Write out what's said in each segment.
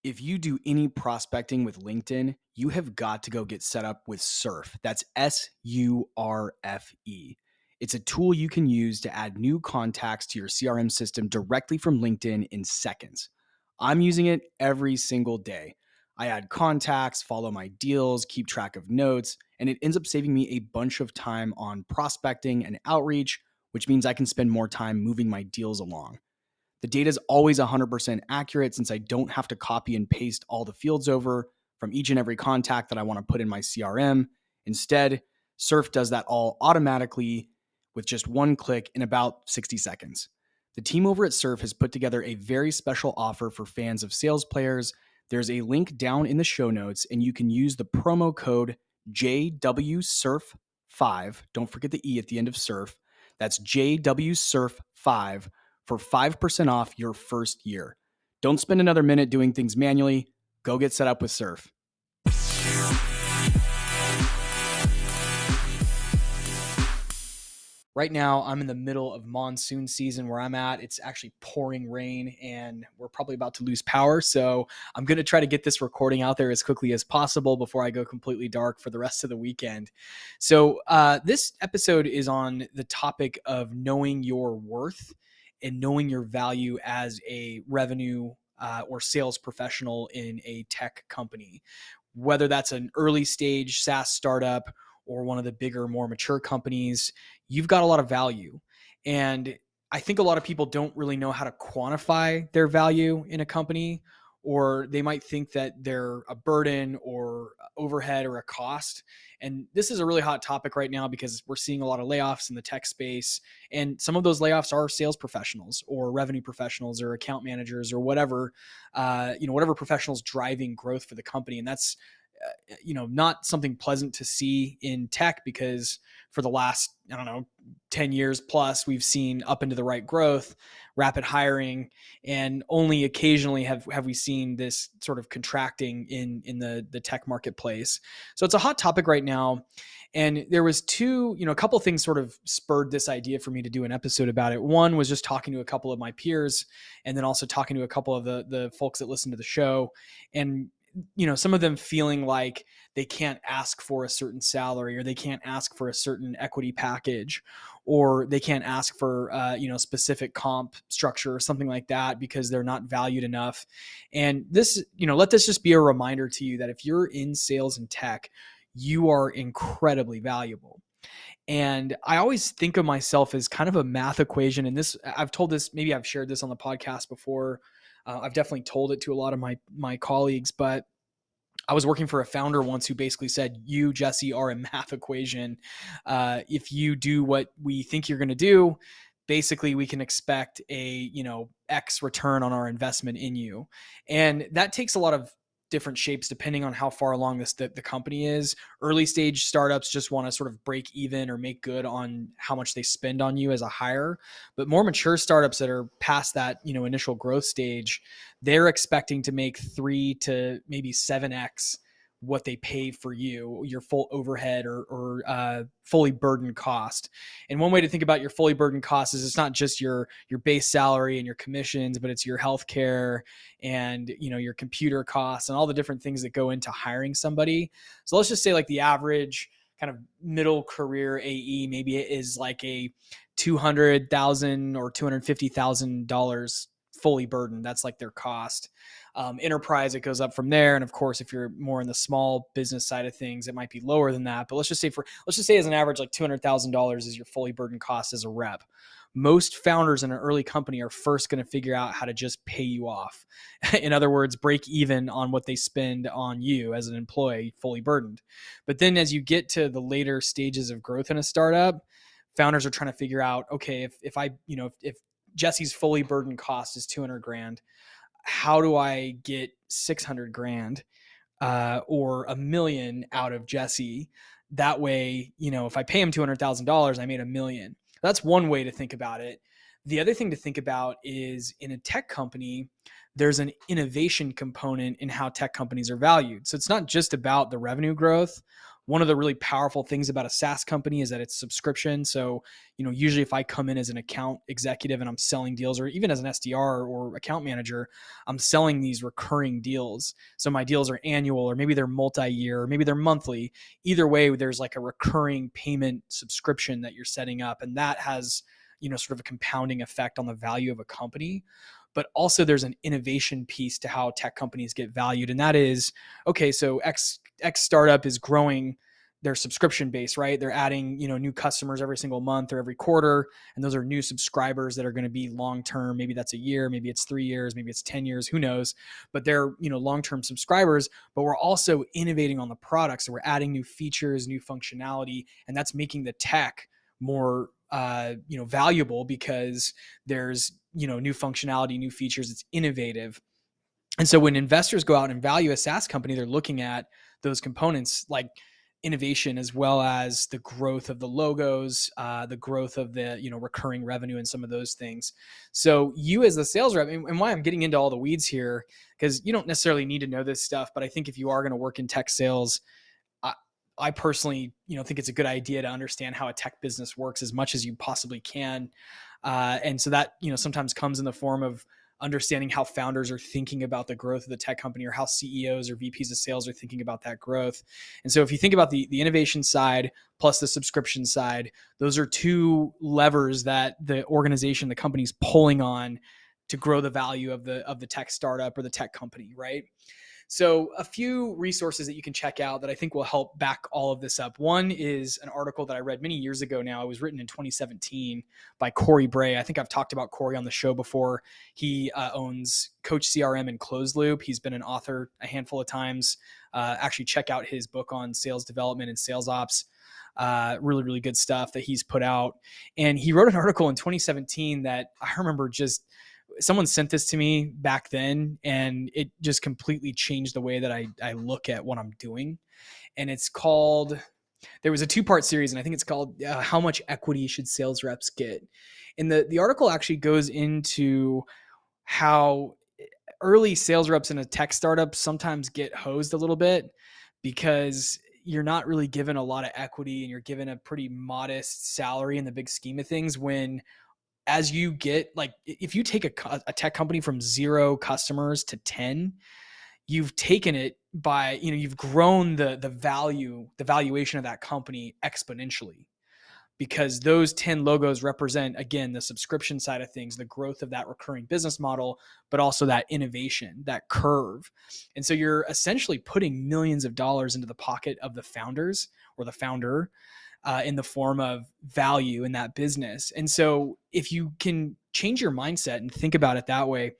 If you do any prospecting with LinkedIn, you have got to go get set up with Surf. That's SURFE. It's a tool you can use to add new contacts to your CRM system directly from LinkedIn in seconds. I'm using it every single day. I add contacts, follow my deals, keep track of notes, and it ends up saving me a bunch of time on prospecting and outreach, which means I can spend more time moving my deals along. The data is always 100% accurate since I don't have to copy and paste all the fields over from each and every contact that I want to put in my CRM. Instead, Surf does that all automatically with just one click in about 60 seconds. The team over at Surf has put together a very special offer for fans of sales players. There's a link down in the show notes, and you can use the promo code JWSurf5. Don't forget the E at the end of Surf. That's JWSurf5 for 5% off your first year. Don't spend another minute doing things manually. Go get set up with Surf. Right now, I'm in the middle of monsoon season where I'm at. It's actually pouring rain and we're probably about to lose power. So I'm going to try to get this recording out there as quickly as possible before I go completely dark for the rest of the weekend. So this episode is on the topic of knowing your worth and knowing your value as a revenue or sales professional in a tech company, whether that's an early stage SaaS startup or one of the bigger, more mature companies. You've got a lot of value. And I think a lot of people don't really know how to quantify their value in a company, or they might think that they're a burden or overhead or a cost. And this is a really hot topic right now because we're seeing a lot of layoffs in the tech space. And some of those layoffs are sales professionals or revenue professionals or account managers or whatever, whatever professionals driving growth for the company. And that's not something pleasant to see in tech because for the last, 10 years plus, we've seen up into the right growth, rapid hiring, and only occasionally have we seen this sort of contracting in the tech marketplace. So it's a hot topic right now. And there was a couple of things sort of spurred this idea for me to do an episode about it. One was just talking to a couple of my peers and then also talking to a couple of the folks that listen to the show. And some of them feeling like they can't ask for a certain salary or they can't ask for a certain equity package or they can't ask for, specific comp structure or something like that because they're not valued enough. And this, let this just be a reminder to you that if you're in sales and tech, you are incredibly valuable. And I always think of myself as kind of a math equation. And this, I've told this, maybe I've shared this on the podcast before. I've definitely told it to a lot of my colleagues, but I was working for a founder once who basically said, you, Jesse, are a math equation. If you do what we think you're going to do, basically we can expect a, X return on our investment in you. And that takes a lot of different shapes depending on how far along the company is. Early stage startups just want to sort of break even or make good on how much they spend on you as a hire. But more mature startups that are past that, initial growth stage, they're expecting to make 3 to maybe 7x what they pay for you, your full overhead or fully burdened cost. And one way to think about your fully burdened cost is it's not just your base salary and your commissions, but it's your healthcare and your computer costs and all the different things that go into hiring somebody. So let's just say like the average kind of middle career AE maybe it is like a $200,000 or $250,000 fully burdened. That's like their cost. Enterprise, it goes up from there. And of course, if you're more in the small business side of things, it might be lower than that. But let's just say as an average, like $200,000 is your fully burdened cost as a rep. Most founders in an early company are first going to figure out how to just pay you off. In other words, break even on what they spend on you as an employee, fully burdened. But then as you get to the later stages of growth in a startup, founders are trying to figure out, okay, if Jesse's fully burdened cost is $200,000, how do I get $600,000 or $1 million out of Jesse? That way, if I pay him $200,000, I made $1 million. That's one way to think about it. The other thing to think about is in a tech company, there's an innovation component in how tech companies are valued. So it's not just about the revenue growth. One of the really powerful things about a SaaS company is that it's subscription. So, usually if I come in as an account executive and I'm selling deals, or even as an SDR or account manager, I'm selling these recurring deals. So my deals are annual, or maybe they're multi-year, or maybe they're monthly. Either way, there's like a recurring payment subscription that you're setting up. And that has, sort of a compounding effect on the value of a company. But also there's an innovation piece to how tech companies get valued. And that is, okay, so X startup is growing their subscription base, right? They're adding, new customers every single month or every quarter. And those are new subscribers that are going to be long-term. Maybe that's a year, maybe it's 3 years, maybe it's 10 years, who knows? But they're, long-term subscribers, but we're also innovating on the product. So we're adding new features, new functionality, and that's making the tech more valuable because there's, new functionality, new features, it's innovative. And so when investors go out and value a SaaS company, they're looking at those components like innovation, as well as the growth of the logos, the growth of the, recurring revenue and some of those things. So you as the sales rep, and why I'm getting into all the weeds here, because you don't necessarily need to know this stuff, but I think if you are going to work in tech sales, I personally, think it's a good idea to understand how a tech business works as much as you possibly can. And so that, sometimes comes in the form of understanding how founders are thinking about the growth of the tech company, or how CEOs or VPs of sales are thinking about that growth. And so if you think about the innovation side plus the subscription side, those are two levers that the organization, the company's pulling on to grow the value of the tech startup or the tech company, right? So a few resources that you can check out that I think will help back all of this up. One is an article that I read many years ago now. It was written in 2017 by Corey Bray. I think I've talked about Corey on the show before. He owns Coach CRM and Closed Loop. He's been an author a handful of times. Actually, check out his book on sales development and sales ops. Really, really good stuff that he's put out. And he wrote an article in 2017 that I remember someone sent this to me back then, and it just completely changed the way that I look at what I'm doing. And it's called, there was a 2-part series, and I think it's called How Much Equity Should Sales Reps Get? And the article actually goes into how early sales reps in a tech startup sometimes get hosed a little bit because you're not really given a lot of equity, and you're given a pretty modest salary in the big scheme of things, when as you get, like, if you take a tech company from 0 customers to 10, you've taken it by, you've grown the valuation of that company exponentially, because those 10 logos represent, again, the subscription side of things, the growth of that recurring business model, but also that innovation, that curve. And so you're essentially putting millions of dollars into the pocket of the founders or the founder, in the form of value in that business. And so if you can change your mindset and think about it that way,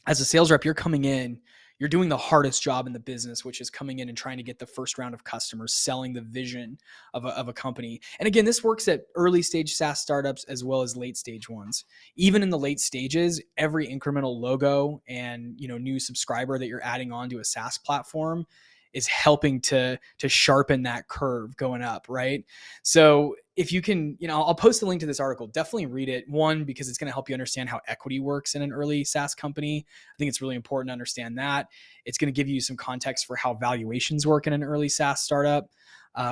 as a sales rep, you're coming in, you're doing the hardest job in the business, which is coming in and trying to get the first round of customers, selling the vision of a company. And again, this works at early stage SaaS startups as well as late stage ones. Even in the late stages, every incremental logo and, new subscriber that you're adding on to a SaaS platform is helping to sharpen that curve going up, right? So if you can, I'll post a link to this article. Definitely read it. One, because it's going to help you understand how equity works in an early SaaS company. I think it's really important to understand that. It's going to give you some context for how valuations work in an early SaaS startup.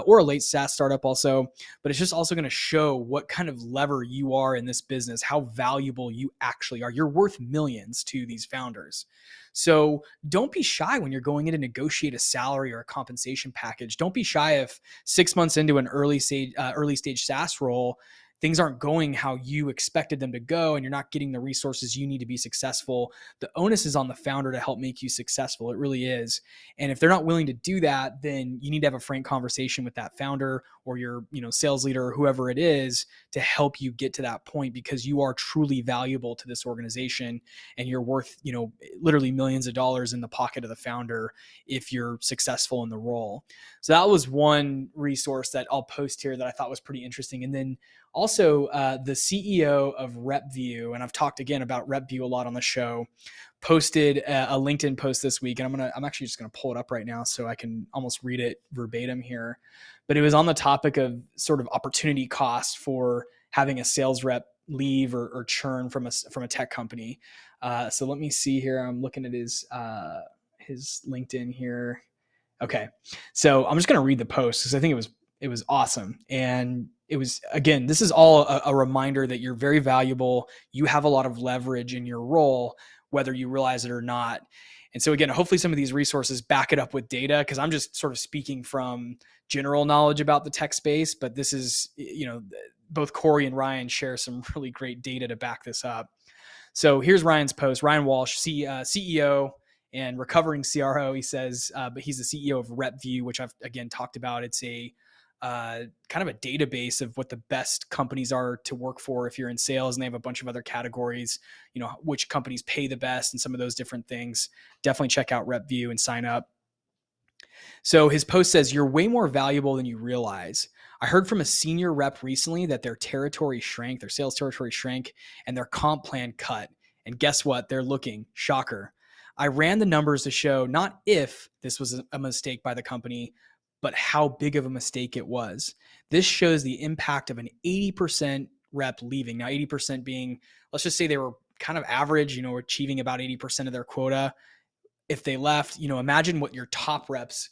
Or a late SaaS startup also, but it's just also going to show what kind of lever you are in this business, how valuable you actually are. You're worth millions to these founders. So don't be shy when you're going in to negotiate a salary or a compensation package. Don't be shy if 6 months into an early stage SaaS role, things aren't going how you expected them to go, and you're not getting the resources you need to be successful. The onus is on the founder to help make you successful. It really is. And if they're not willing to do that, then you need to have a frank conversation with that founder or your, sales leader or whoever it is to help you get to that point, because you are truly valuable to this organization, and you're worth, literally millions of dollars in the pocket of the founder if you're successful in the role. So that was one resource that I'll post here that I thought was pretty interesting. And then also, the CEO of RepView, and I've talked again about RepView a lot on the show, posted a LinkedIn post this week, and I'm actually just going to pull it up right now so I can almost read it verbatim here. But it was on the topic of sort of opportunity cost for having a sales rep leave or churn from a tech company. So let me see here. I'm looking at his LinkedIn here. Okay. So I'm just going to read the post because I think it was awesome. And it was, again, this is all a reminder that you're very valuable. You have a lot of leverage in your role, whether you realize it or not. And so again, hopefully some of these resources back it up with data, because I'm just sort of speaking from general knowledge about the tech space, but this is, both Corey and Ryan share some really great data to back this up. So here's Ryan's post. Ryan Walsh, CEO and recovering CRO. He says, but he's the CEO of RepView, which I've again talked about. It's a kind of a database of what the best companies are to work for if you're in sales, and they have a bunch of other categories, which companies pay the best and some of those different things. Definitely check out RepView and sign up. So his post says, you're way more valuable than you realize. I heard from a senior rep recently that their sales territory shrank, and their comp plan cut. And guess what? They're looking. Shocker. I ran the numbers to show not if this was a mistake by the company, but how big of a mistake it was. This shows the impact of an 80% rep leaving. Now, 80% being, let's just say they were kind of average, achieving about 80% of their quota. If they left, imagine what your top reps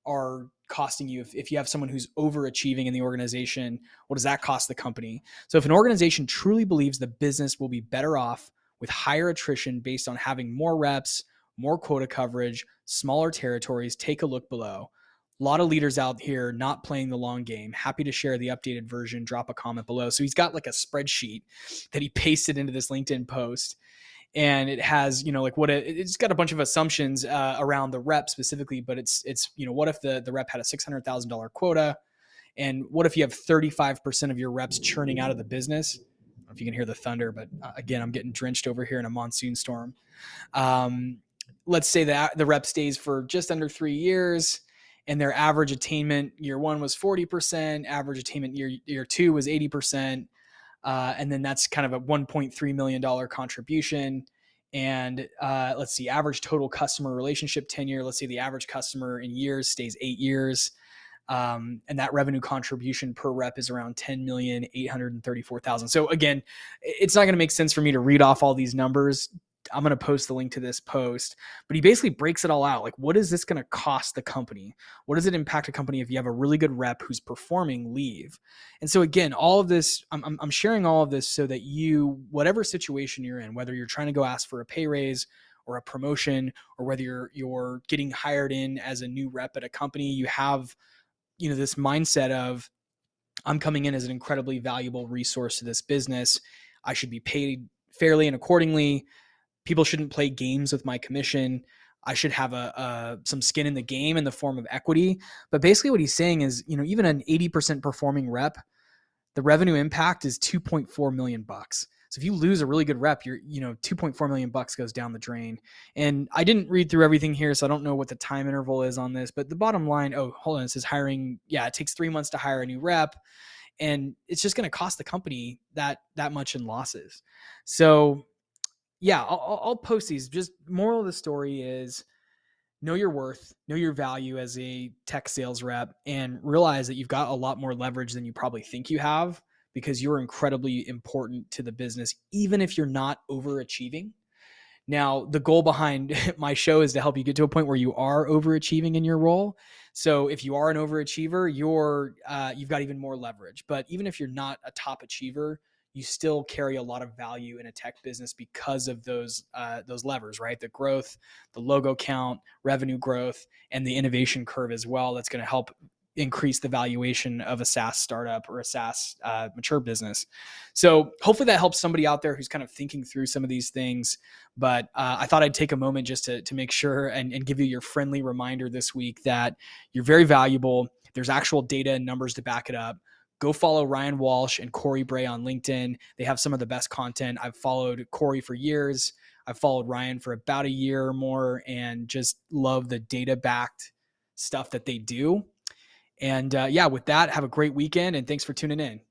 are costing you. If you have someone who's overachieving in the organization, what does that cost the company? So if an organization truly believes the business will be better off with higher attrition based on having more reps, more quota coverage, smaller territories, take a look below. A lot of leaders out here not playing the long game. Happy to share the updated version. Drop a comment below. So he's got like a spreadsheet that he pasted into this LinkedIn post. And it has, it's got a bunch of assumptions around the rep specifically, but it's what if the rep had a $600,000 quota? And what if you have 35% of your reps churning out of the business? I don't know if you can hear the thunder, but again, I'm getting drenched over here in a monsoon storm. Let's say that the rep stays for just under 3 years, and their average attainment year 1 was 40%, average attainment year 2 was 80%. And then that's kind of a $1.3 million contribution. And let's see, average total customer relationship tenure. Let's say the average customer in years stays 8 years. And that revenue contribution per rep is around 10,834,000. So again, it's not going to make sense for me to read off all these numbers. I'm going to post the link to this post, but he basically breaks it all out. Like, what is this going to cost the company? What does it impact a company if you have a really good rep who's performing leave? And so again, all of this, I'm sharing all of this so that you, whatever situation you're in, whether you're trying to go ask for a pay raise or a promotion, or whether you're getting hired in as a new rep at a company, you have, this mindset of, I'm coming in as an incredibly valuable resource to this business. I should be paid fairly and accordingly. People shouldn't play games with my commission. I should have some skin in the game in the form of equity. But basically what he's saying is, even an 80% performing rep, the revenue impact is $2.4 million. So if you lose a really good rep, you're, $2.4 million goes down the drain. And I didn't read through everything here, so I don't know what the time interval is on this, but the bottom line, hold on, it says hiring. Yeah, it takes 3 months to hire a new rep, and it's just going to cost the company that much in losses. So yeah, I'll post these. Just moral of the story is, know your worth, know your value as a tech sales rep, and realize that you've got a lot more leverage than you probably think you have, because you're incredibly important to the business, even if you're not overachieving. Now, the goal behind my show is to help you get to a point where you are overachieving in your role. So if you are an overachiever, you've got even more leverage. But even if you're not a top achiever, you still carry a lot of value in a tech business because of those levers, right? The growth, the logo count, revenue growth, and the innovation curve as well. That's going to help increase the valuation of a SaaS startup or a SaaS mature business. So hopefully that helps somebody out there who's kind of thinking through some of these things. But I thought I'd take a moment just to make sure and give you your friendly reminder this week that you're very valuable. There's actual data and numbers to back it up. Go follow Ryan Walsh and Corey Bray on LinkedIn. They have some of the best content. I've followed Corey for years. I've followed Ryan for about a year or more, and just love the data-backed stuff that they do. And with that, have a great weekend, and thanks for tuning in.